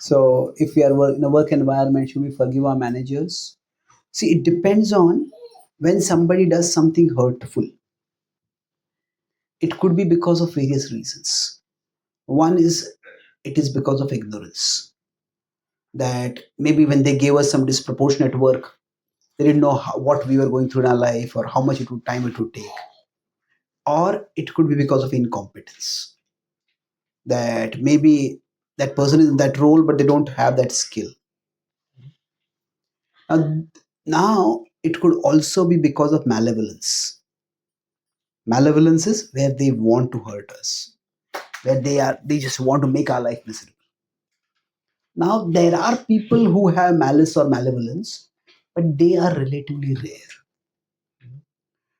So if we are in a work environment, should we forgive our managers? See, it depends on when somebody does something hurtful. It could be because of various reasons. One is it is because of ignorance. That maybe when they gave us some disproportionate work, they didn't know what we were going through in our life or how much time it would take. Or it could be because of incompetence. That maybe that person is in that role, but they don't have that skill. Now, now it could also be because of malevolence. Malevolence is where they want to hurt us, where they just want to make our life miserable. Now there are people who have malice or malevolence, but they are relatively rare.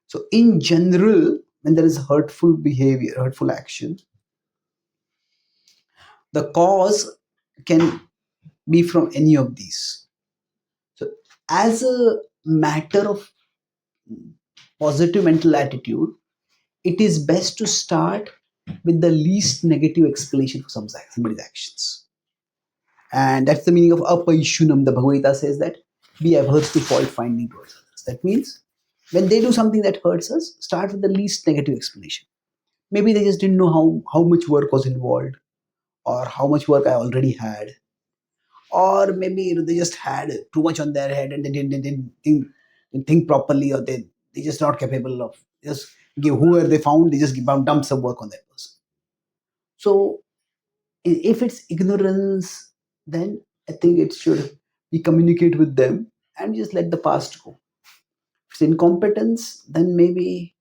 So in general, when there is hurtful behavior, hurtful action, the cause can be from any of these. So as a matter of positive mental attitude, it is best to start with the least negative explanation for somebody's actions. And that's the meaning of apaishunam. The Bhagavad Gita says that be averse to fault finding towards others. That means when they do something that hurts us, start with the least negative explanation. Maybe they just didn't know how much work was involved or how much work I already had. Or maybe they just had too much on their head and didn't think properly, or they just not capable of just give whoever they found, they just dump some work on that person. So if it's ignorance, then I think it should be communicate with them and just let the past go. If it's incompetence, then maybe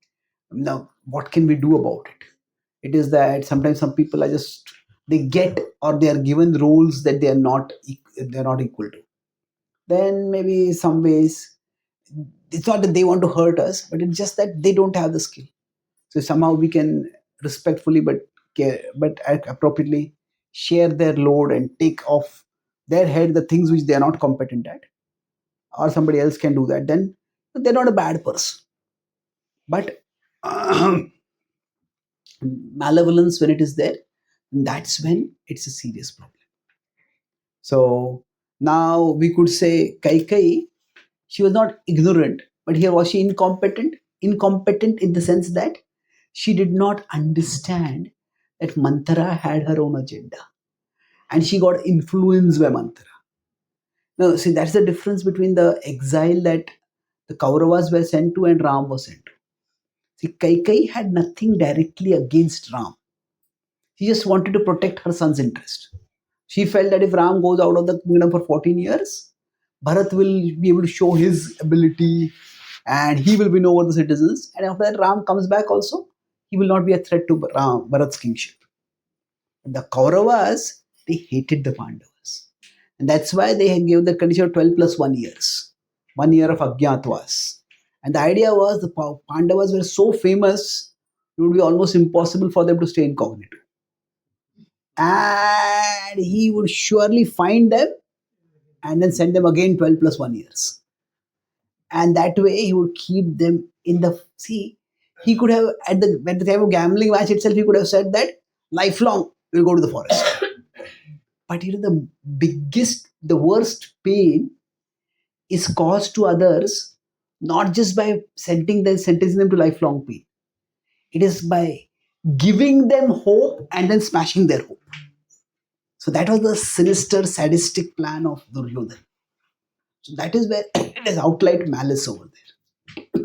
now what can we do about it? It is that sometimes some people are just they get or they are given roles that they're not equal to. Then maybe some ways it's not that they want to hurt us, but it's just that they don't have the skill. So somehow we can respectfully but appropriately share their load and take off their head the things which they are not competent at, or somebody else can do that. Then they're not a bad person. But malevolence, when it is there, that's when it's a serious problem. So now we could say Kaikai, she was not ignorant, but here was she incompetent? Incompetent in the sense that she did not understand that Manthara had her own agenda and she got influenced by Manthara. Now, see, that's the difference between the exile that the Kauravas were sent to and Ram was sent to. See, Kaikai had nothing directly against Ram. She just wanted to protect her son's interest. She felt that if Ram goes out of the kingdom for 14 years, Bharat will be able to show his ability and he will win over the citizens. And after that, Ram comes back also, he will not be a threat to Bharat's kingship. The Kauravas, they hated the Pandavas. And that's why they gave the condition of 12 plus 1 years. 1 year of Ajñatwas. And the idea was the Pandavas were so famous, it would be almost impossible for them to stay incognito. And he would surely find them and then send them again 12 plus 1 years. And that way he would keep them in the sea. He could have, at the time of gambling match itself, he could have said that lifelong we'll go to the forest. But the worst pain is caused to others not just by sentencing them to lifelong pain. It is by giving them hope and then smashing their hope. So that was the sinister, sadistic plan of Duryodhana. So that is where it is outlined malice over there.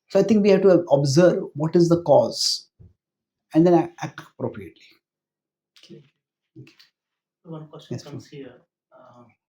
So I think we have to observe what is the cause and then act appropriately. Okay. One question Yes, comes please. here.